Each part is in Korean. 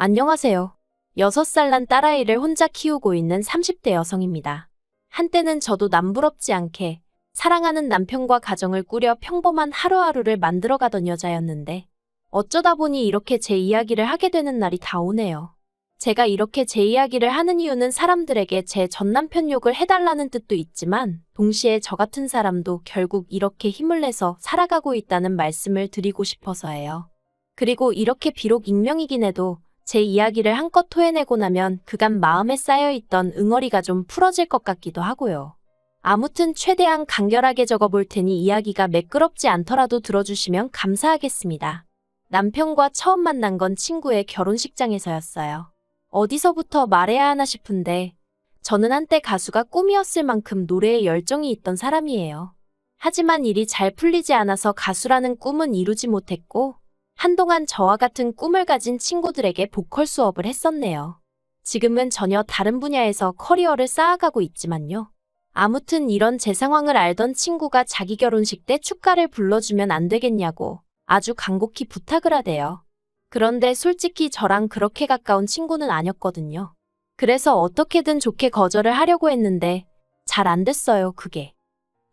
안녕하세요. 6살 난 딸아이를 혼자 키우고 있는 30대 여성입니다. 한때는 저도 남부럽지 않게 사랑하는 남편과 가정을 꾸려 평범한 하루하루를 만들어가던 여자였는데 어쩌다 보니 이렇게 제 이야기를 하게 되는 날이 다 오네요. 제가 이렇게 제 이야기를 하는 이유는 사람들에게 제 전남편 욕을 해달라는 뜻도 있지만 동시에 저 같은 사람도 결국 이렇게 힘을 내서 살아가고 있다는 말씀을 드리고 싶어서예요. 그리고 이렇게 비록 익명이긴 해도 제 이야기를 한껏 토해내고 나면 그간 마음에 쌓여있던 응어리가 좀 풀어질 것 같기도 하고요. 아무튼 최대한 간결하게 적어볼 테니 이야기가 매끄럽지 않더라도 들어주시면 감사하겠습니다. 남편과 처음 만난 건 친구의 결혼식장에서였어요. 어디서부터 말해야 하나 싶은데 저는 한때 가수가 꿈이었을 만큼 노래에 열정이 있던 사람이에요. 하지만 일이 잘 풀리지 않아서 가수라는 꿈은 이루지 못했고 한동안 저와 같은 꿈을 가진 친구들에게 보컬 수업을 했었네요. 지금은 전혀 다른 분야에서 커리어를 쌓아가고 있지만요. 아무튼 이런 제 상황을 알던 친구가 자기 결혼식 때 축가를 불러주면 안 되겠냐고 아주 간곡히 부탁을 하대요. 그런데 솔직히 저랑 그렇게 가까운 친구는 아니었거든요. 그래서 어떻게든 좋게 거절을 하려고 했는데 잘 안 됐어요, 그게.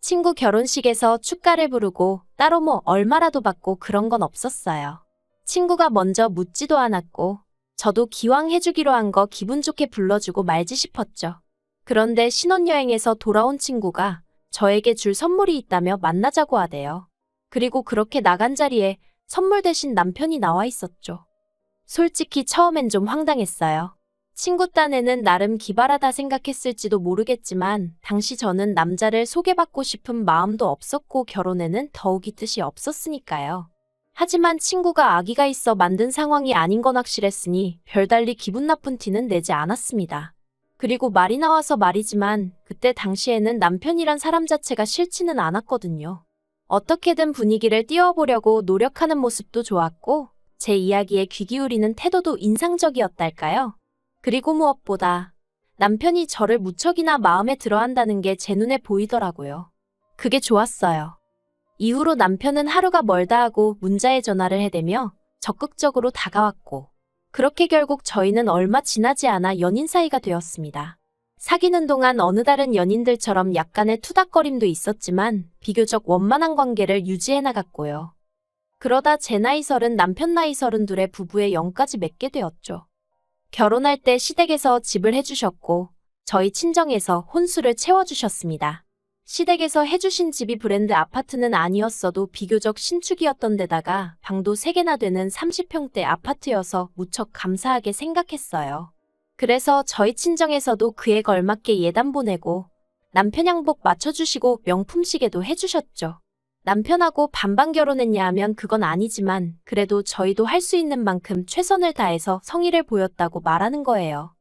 친구 결혼식에서 축가를 부르고 따로 뭐 얼마라도 받고 그런 건 없었어요. 친구가 먼저 묻지도 않았고 저도 기왕 해주기로 한 거 기분 좋게 불러주고 말지 싶었죠. 그런데 신혼여행에서 돌아온 친구가 저에게 줄 선물이 있다며 만나자고 하대요. 그리고 그렇게 나간 자리에 선물 대신 남편이 나와 있었죠. 솔직히 처음엔 좀 황당했어요. 친구 딴에는 나름 기발하다 생각했을지도 모르겠지만 당시 저는 남자를 소개받고 싶은 마음도 없었고 결혼에는 더욱이 뜻이 없었으니까요. 하지만 친구가 아기가 있어 만든 상황이 아닌 건 확실했으니 별달리 기분 나쁜 티는 내지 않았습니다. 그리고 말이 나와서 말이지만 그때 당시에는 남편이란 사람 자체가 싫지는 않았거든요. 어떻게든 분위기를 띄워보려고 노력하는 모습도 좋았고 제 이야기에 귀 기울이는 태도도 인상적이었달까요? 그리고 무엇보다 남편이 저를 무척이나 마음에 들어한다는 게 제 눈에 보이더라고요. 그게 좋았어요. 이후로 남편은 하루가 멀다 하고 문자에 전화를 해대며 적극적으로 다가왔고 그렇게 결국 저희는 얼마 지나지 않아 연인 사이가 되었습니다. 사귀는 동안 어느 다른 연인들처럼 약간의 투닥거림도 있었지만 비교적 원만한 관계를 유지해 나갔고요. 그러다 제 나이 30, 남편 나이 32의 부부의 영까지 맺게 되었죠. 결혼할 때 시댁에서 집을 해주셨고 저희 친정에서 혼수를 채워주셨습니다. 시댁에서 해주신 집이 브랜드 아파트는 아니었어도 비교적 신축이었던 데다가 방도 3개나 되는 30평대 아파트여서 무척 감사하게 생각했어요. 그래서 저희 친정에서도 그에 걸맞게 예단 보내고 남편 양복 맞춰주시고 명품 시계도 해주셨죠. 남편하고 반반 결혼했냐 하면 그건 아니지만 그래도 저희도 할 수 있는 만큼 최선을 다해서 성의를 보였다고 말하는 거예요.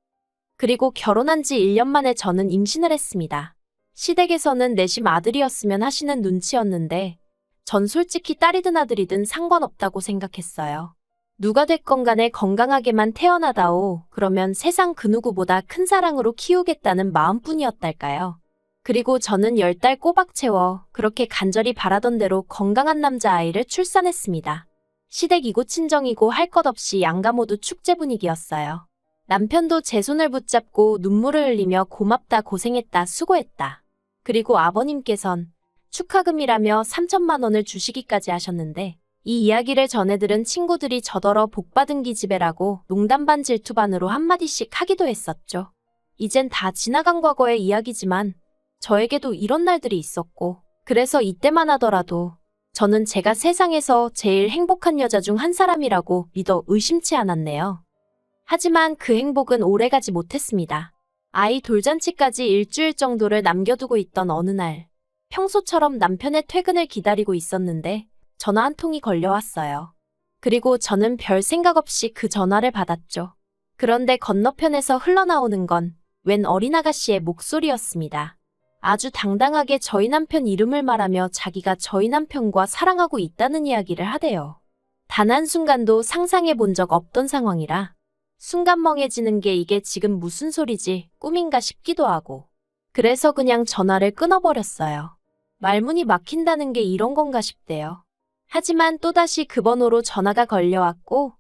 그리고 결혼한 지 1년 만에 저는 임신을 했습니다. 시댁에서는 내심 아들이었으면 하시는 눈치였는데 전 솔직히 딸이든 아들이든 상관없다고 생각했어요. 누가 됐건 간에 건강하게만 태어나다오 그러면 세상 그 누구보다 큰 사랑으로 키우겠다는 마음뿐이었달까요. 그리고 저는 10달 꼬박 채워 그렇게 간절히 바라던 대로 건강한 남자아이를 출산했습니다. 시댁이고 친정이고 할 것 없이 양가 모두 축제 분위기였어요. 남편도 제 손을 붙잡고 눈물을 흘리며 고맙다 고생했다 수고했다. 그리고 아버님께선 축하금이라며 3천만 원을 주시기까지 하셨는데 이 이야기를 전해들은 친구들이 저더러 복받은 기집애라고 농담 반 질투 반으로 한마디씩 하기도 했었죠. 이젠 다 지나간 과거의 이야기지만 저에게도 이런 날들이 있었고 그래서 이때만 하더라도 저는 제가 세상에서 제일 행복한 여자 중 한 사람이라고 믿어 의심치 않았네요. 하지만 그 행복은 오래가지 못했습니다. 아이 돌잔치까지 일주일 정도를 남겨두고 있던 어느 날 평소처럼 남편의 퇴근을 기다리고 있었는데 전화 한 통이 걸려왔어요. 그리고 저는 별 생각 없이 그 전화를 받았죠. 그런데 건너편에서 흘러나오는 건 웬 어린아가씨의 목소리였습니다. 아주 당당하게 저희 남편 이름을 말하며 자기가 저희 남편과 사랑하고 있다는 이야기를 하대요. 단 한순간도 상상해 본 적 없던 상황이라 순간 멍해지는 게 이게 지금 무슨 소리지 꿈인가 싶기도 하고 그래서 그냥 전화를 끊어버렸어요. 말문이 막힌다는 게 이런 건가 싶대요. 하지만 또다시 그 번호로 전화가 걸려왔고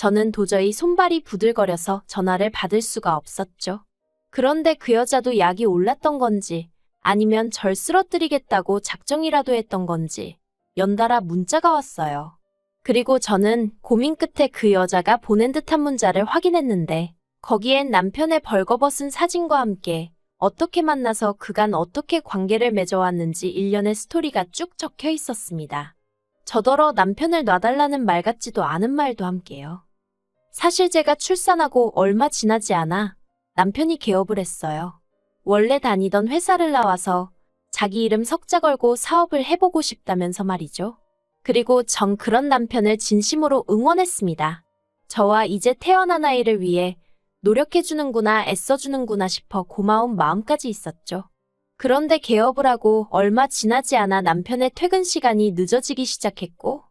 저는 도저히 손발이 부들거려서 전화를 받을 수가 없었죠. 그런데 그 여자도 약이 올랐던 건지 아니면 절 쓰러뜨리겠다고 작정이라도 했던 건지 연달아 문자가 왔어요. 그리고 저는 고민 끝에 그 여자가 보낸 듯한 문자를 확인했는데 거기엔 남편의 벌거벗은 사진과 함께 어떻게 만나서 그간 어떻게 관계를 맺어왔는지 일련의 스토리가 쭉 적혀 있었습니다. 저더러 남편을 놔달라는 말 같지도 않은 말도 함께요. 사실 제가 출산하고 얼마 지나지 않아 남편이 개업을 했어요. 원래 다니던 회사를 나와서 자기 이름 석자 걸고 사업을 해보고 싶다면서 말이죠. 그리고 전 그런 남편을 진심으로 응원했습니다. 저와 이제 태어난 아이를 위해 노력해주는구나, 애써주는구나 싶어 고마운 마음까지 있었죠. 그런데 개업을 하고 얼마 지나지 않아 남편의 퇴근 시간이 늦어지기 시작했고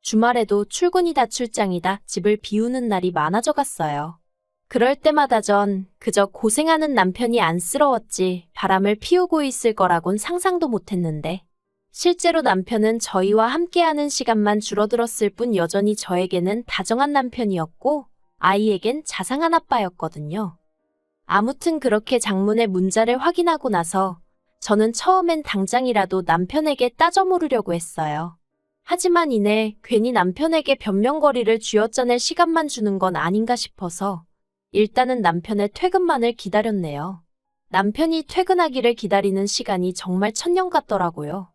주말에도 출근이다 출장이다 집을 비우는 날이 많아져 갔어요. 그럴 때마다 전 그저 고생하는 남편이 안쓰러웠지 바람을 피우고 있을 거라곤 상상도 못했는데 실제로 남편은 저희와 함께하는 시간만 줄어들었을 뿐 여전히 저에게는 다정한 남편이었고 아이에겐 자상한 아빠였거든요. 아무튼 그렇게 장문의 문자를 확인하고 나서 저는 처음엔 당장이라도 남편에게 따져 물으려고 했어요. 하지만 이내 괜히 남편에게 변명거리를 쥐어짜낼 시간만 주는 건 아닌가 싶어서 일단은 남편의 퇴근만을 기다렸네요. 남편이 퇴근하기를 기다리는 시간이 정말 천년 같더라고요.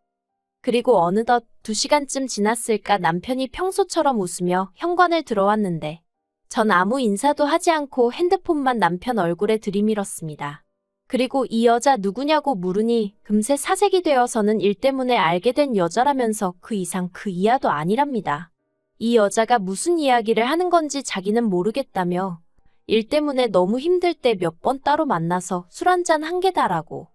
그리고 어느덧 2시간쯤 지났을까 남편이 평소처럼 웃으며 현관을 들어왔는데 전 아무 인사도 하지 않고 핸드폰만 남편 얼굴에 들이밀었습니다. 그리고 이 여자 누구냐고 물으니 금세 사색이 되어서는 일 때문에 알게 된 여자라면서 그 이상 그 이하도 아니랍니다. 이 여자가 무슨 이야기를 하는 건지 자기는 모르겠다며 일 때문에 너무 힘들 때 몇 번 따로 만나서 술 한잔 한 게다라고.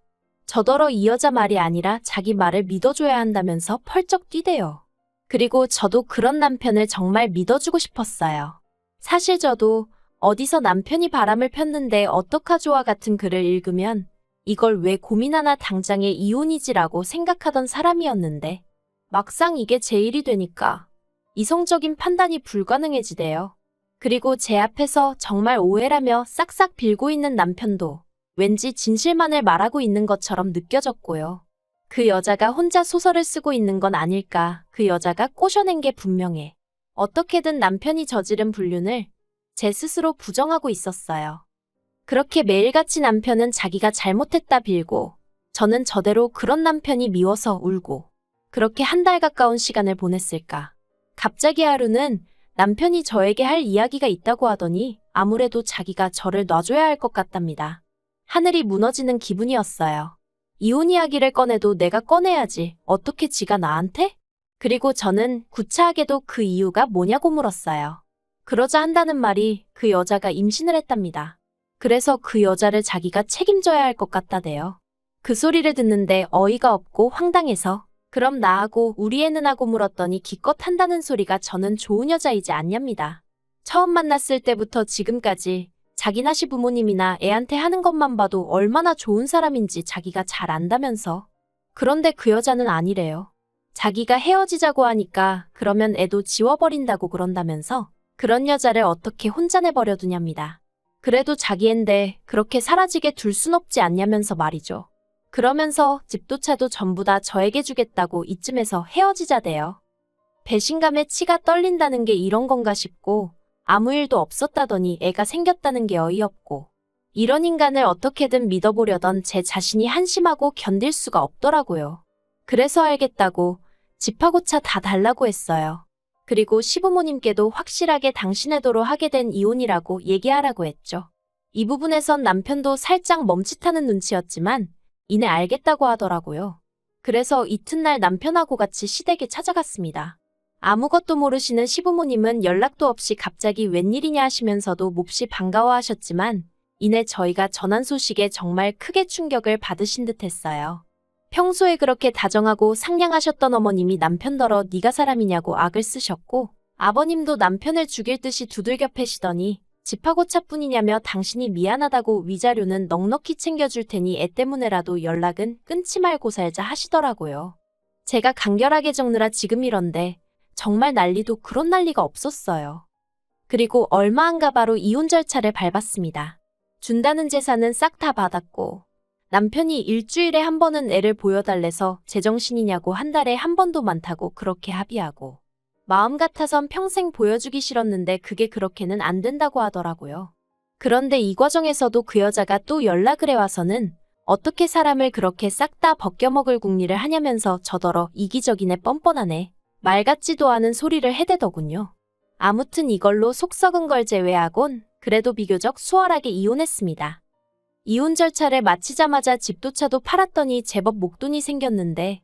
저더러 이 여자 말이 아니라 자기 말을 믿어줘야 한다면서 펄쩍 뛰대요. 그리고 저도 그런 남편을 정말 믿어주고 싶었어요. 사실 저도 어디서 남편이 바람을 폈는데 어떡하죠와 같은 글을 읽으면 이걸 왜 고민하나 당장에 이혼이지라고 생각하던 사람이었는데 막상 이게 제 일이 되니까 이성적인 판단이 불가능해지대요. 그리고 제 앞에서 정말 오해라며 싹싹 빌고 있는 남편도 왠지 진실만을 말하고 있는 것처럼 느껴졌고요. 그 여자가 혼자 소설을 쓰고 있는 건 아닐까. 그 여자가 꼬셔낸 게 분명해. 어떻게든 남편이 저지른 불륜을 제 스스로 부정하고 있었어요. 그렇게 매일같이 남편은 자기가 잘못했다 빌고 저는 저대로 그런 남편이 미워서 울고 그렇게 한 달 가까운 시간을 보냈을까. 갑자기 하루는 남편이 저에게 할 이야기가 있다고 하더니 아무래도 자기가 저를 놔줘야 할 것 같답니다. 하늘이 무너지는 기분이었어요. 이혼 이야기를 꺼내도 내가 꺼내야지. 어떻게 지가 나한테? 그리고 저는 구차하게도 그 이유가 뭐냐고 물었어요. 그러자 한다는 말이 그 여자가 임신을 했답니다. 그래서 그 여자를 자기가 책임져야 할 것 같다대요. 그 소리를 듣는데 어이가 없고 황당해서 그럼 나하고 우리 애는 하고 물었더니 기껏 한다는 소리가 저는 좋은 여자이지 않냐입니다. 처음 만났을 때부터 지금까지 자기나 시부모님이나 애한테 하는 것만 봐도 얼마나 좋은 사람인지 자기가 잘 안다면서. 그런데 그 여자는 아니래요. 자기가 헤어지자고 하니까 그러면 애도 지워버린다고 그런다면서 그런 여자를 어떻게 혼자 내버려 두냐입니다. 그래도 자기 앤데 그렇게 사라지게 둘 순 없지 않냐면서 말이죠. 그러면서 집도 차도 전부 다 저에게 주겠다고 이쯤에서 헤어지자대요. 배신감에 치가 떨린다는 게 이런 건가 싶고 아무 일도 없었다더니 애가 생겼다는 게 어이없고 이런 인간을 어떻게든 믿어보려던 제 자신이 한심하고 견딜 수가 없더라고요. 그래서 알겠다고 집하고 차 다 달라고 했어요. 그리고 시부모님께도 확실하게 당신의 도로 하게 된 이혼이라고 얘기하라고 했죠. 이 부분에선 남편도 살짝 멈칫하는 눈치였지만 이내 알겠다고 하더라고요. 그래서 이튿날 남편하고 같이 시댁에 찾아갔습니다. 아무것도 모르시는 시부모님은 연락도 없이 갑자기 웬일이냐 하시면서도 몹시 반가워하셨지만 이내 저희가 전한 소식에 정말 크게 충격을 받으신 듯 했어요. 평소에 그렇게 다정하고 상냥하셨던 어머님이 남편더러 네가 사람이냐고 악을 쓰셨고 아버님도 남편을 죽일 듯이 두들겨 패시더니 집하고 차뿐이냐며 당신이 미안하다고 위자료는 넉넉히 챙겨줄 테니 애 때문에라도 연락은 끊지 말고 살자 하시더라고요. 제가 간결하게 적느라 지금 이런데 정말 난리도 그런 난리가 없었어요. 그리고 얼마 안 가 바로 이혼 절차를 밟았습니다. 준다는 재산은 싹 다 받았고 남편이 일주일에 한 번은 애를 보여달래서 제정신이냐고 한 달에 한 번도 많다고 그렇게 합의하고 마음 같아선 평생 보여주기 싫었는데 그게 그렇게는 안 된다고 하더라고요. 그런데 이 과정에서도 그 여자가 또 연락을 해와서는 어떻게 사람을 그렇게 싹 다 벗겨먹을 궁리를 하냐면서 저더러 이기적이네 뻔뻔하네 말 같지도 않은 소리를 해대더군요. 아무튼 이걸로 속 썩은 걸 제외하곤 그래도 비교적 수월하게 이혼했습니다. 이혼 절차를 마치자마자 집도 차도 팔았더니 제법 목돈이 생겼는데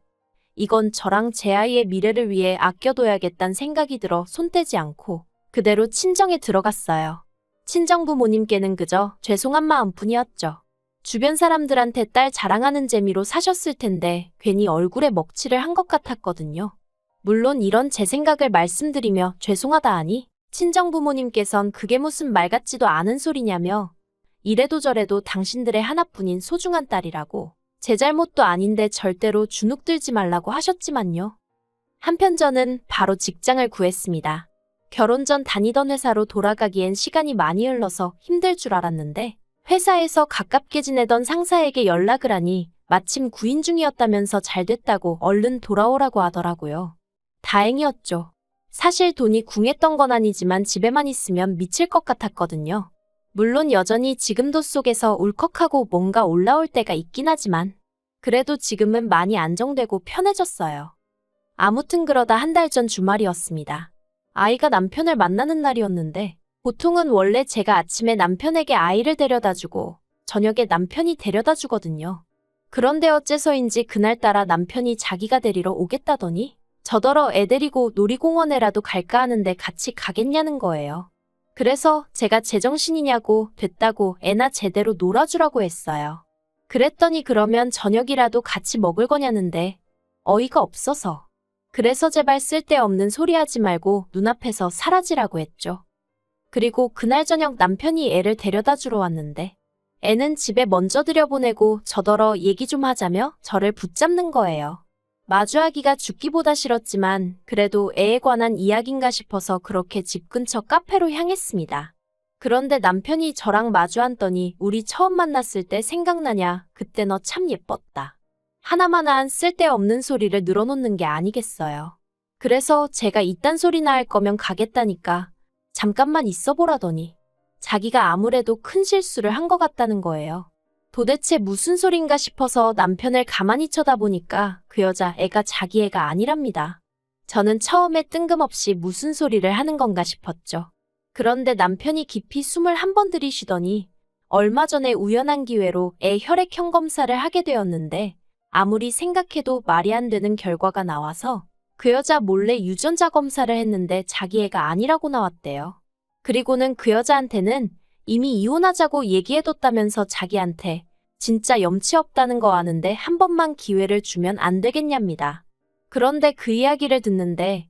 이건 저랑 제 아이의 미래를 위해 아껴둬야겠다는 생각이 들어 손 떼지 않고 그대로 친정에 들어갔어요. 친정 부모님께는 그저 죄송한 마음뿐이었죠. 주변 사람들한테 딸 자랑하는 재미로 사셨을 텐데 괜히 얼굴에 먹칠을 한 것 같았거든요. 물론 이런 제 생각을 말씀드리며 죄송하다 하니 친정 부모님께선 그게 무슨 말 같지도 않은 소리냐며 이래도 저래도 당신들의 하나뿐인 소중한 딸이라고 제 잘못도 아닌데 절대로 주눅 들지 말라고 하셨지만요. 한편 저는 바로 직장을 구했습니다. 결혼 전 다니던 회사로 돌아가기엔 시간이 많이 흘러서 힘들 줄 알았는데 회사에서 가깝게 지내던 상사에게 연락을 하니 마침 구인 중이었다면서 잘 됐다고 얼른 돌아오라고 하더라고요. 다행이었죠. 사실 돈이 궁했던 건 아니지만 집에만 있으면 미칠 것 같았거든요. 물론 여전히 지금도 속에서 울컥하고 뭔가 올라올 때가 있긴 하지만 그래도 지금은 많이 안정되고 편해졌어요. 아무튼 그러다 한 달 전 주말이었습니다. 아이가 남편을 만나는 날이었는데 보통은 원래 제가 아침에 남편에게 아이를 데려다주고 저녁에 남편이 데려다주거든요. 그런데 어째서인지 그날따라 남편이 자기가 데리러 오겠다더니 저더러 애 데리고 놀이공원에라도 갈까 하는데 같이 가겠냐는 거예요. 그래서 제가 제정신이냐고 됐다고 애나 제대로 놀아주라고 했어요. 그랬더니 그러면 저녁이라도 같이 먹을 거냐는데 어이가 없어서. 그래서 제발 쓸데없는 소리 하지 말고 눈앞에서 사라지라고 했죠. 그리고 그날 저녁 남편이 애를 데려다 주러 왔는데 애는 집에 먼저 들여보내고 저더러 얘기 좀 하자며 저를 붙잡는 거예요. 마주하기가 죽기보다 싫었지만 그래도 애에 관한 이야기인가 싶어서 그렇게 집 근처 카페로 향했습니다. 그런데 남편이 저랑 마주 앉더니 우리 처음 만났을 때 생각나냐? 그때 너 참 예뻤다. 하나마나한 쓸데없는 소리를 늘어놓는 게 아니겠어요. 그래서 제가 이딴 소리나 할 거면 가겠다니까 잠깐만 있어보라더니 자기가 아무래도 큰 실수를 한 것 같다는 거예요. 도대체 무슨 소린가 싶어서 남편을 가만히 쳐다보니까 그 여자 애가 자기 애가 아니랍니다. 저는 처음에 뜬금없이 무슨 소리를 하는 건가 싶었죠. 그런데 남편이 깊이 숨을 한 번 들이쉬더니 얼마 전에 우연한 기회로 애 혈액형 검사를 하게 되었는데 아무리 생각해도 말이 안 되는 결과가 나와서 그 여자 몰래 유전자 검사를 했는데 자기 애가 아니라고 나왔대요. 그리고는 그 여자한테는 이미 이혼하자고 얘기해뒀다면서 자기한테 진짜 염치 없다는 거 아는데 한 번만 기회를 주면 안 되겠냐입니다. 그런데 그 이야기를 듣는데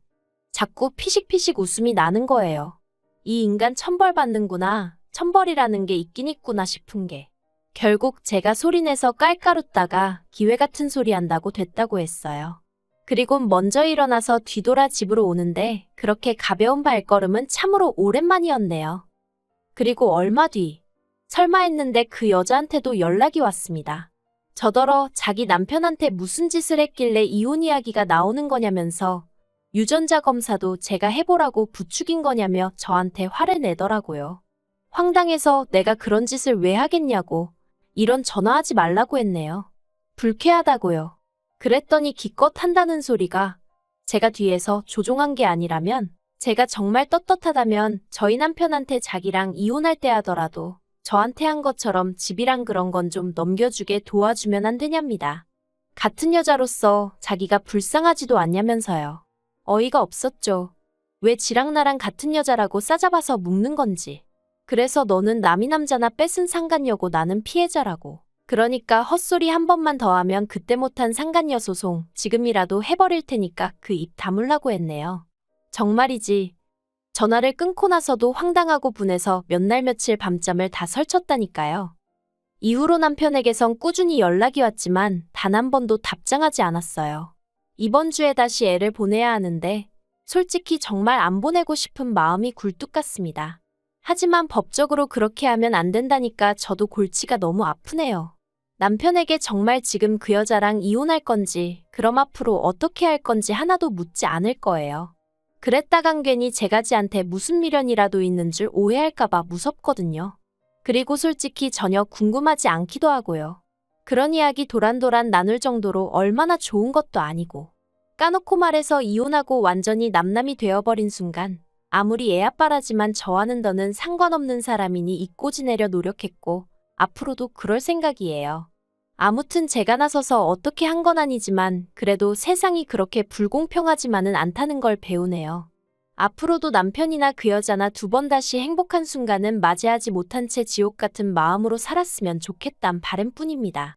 자꾸 피식피식 웃음이 나는 거예요. 이 인간 천벌 받는구나, 천벌이라는 게 있긴 있구나 싶은 게. 결국 제가 소리내서 깔깔웃다가 기회 같은 소리 한다고 됐다고 했어요. 그리고 먼저 일어나서 뒤돌아 집으로 오는데 그렇게 가벼운 발걸음은 참으로 오랜만이었네요. 그리고 얼마 뒤 설마 했는데 그 여자한테도 연락이 왔습니다. 저더러 자기 남편한테 무슨 짓을 했길래 이혼 이야기가 나오는 거냐면서 유전자 검사도 제가 해보라고 부추긴 거냐며 저한테 화를 내더라고요. 황당해서 내가 그런 짓을 왜 하겠냐고 이런 전화하지 말라고 했네요. 불쾌하다고요. 그랬더니 기껏 한다는 소리가 제가 뒤에서 조종한 게 아니라면 제가 정말 떳떳하다면 저희 남편한테 자기랑 이혼할 때 하더라도 저한테 한 것처럼 집이랑 그런 건 좀 넘겨주게 도와주면 안 되냐입니다. 같은 여자로서 자기가 불쌍하지도 않냐면서요. 어이가 없었죠. 왜 지랑 나랑 같은 여자라고 싸잡아서 묵는 건지. 그래서 너는 남이 남자나 뺏은 상간녀고 나는 피해자라고. 그러니까 헛소리 한 번만 더 하면 그때 못한 상간녀 소송 지금이라도 해버릴 테니까 그 입 다물라고 했네요. 정말이지. 전화를 끊고 나서도 황당하고 분해서 몇 날 며칠 밤잠을 다 설쳤다니까요. 이후로 남편에게선 꾸준히 연락이 왔지만 단 한 번도 답장하지 않았어요. 이번 주에 다시 애를 보내야 하는데 솔직히 정말 안 보내고 싶은 마음이 굴뚝 같습니다. 하지만 법적으로 그렇게 하면 안 된다니까 저도 골치가 너무 아프네요. 남편에게 정말 지금 그 여자랑 이혼할 건지, 그럼 앞으로 어떻게 할 건지 하나도 묻지 않을 거예요. 그랬다간 괜히 제가 지한테 무슨 미련이라도 있는 줄 오해할까봐 무섭거든요. 그리고 솔직히 전혀 궁금하지 않기도 하고요. 그런 이야기 도란도란 나눌 정도로 얼마나 좋은 것도 아니고. 까놓고 말해서 이혼하고 완전히 남남이 되어버린 순간 아무리 애 아빠라지만 저와는 더는 상관없는 사람이니 잊고 지내려 노력했고 앞으로도 그럴 생각이에요. 아무튼 제가 나서서 어떻게 한 건 아니지만 그래도 세상이 그렇게 불공평하지만은 않다는 걸 배우네요. 앞으로도 남편이나 그 여자나 두 번 다시 행복한 순간은 맞이하지 못한 채 지옥 같은 마음으로 살았으면 좋겠단 바람뿐입니다.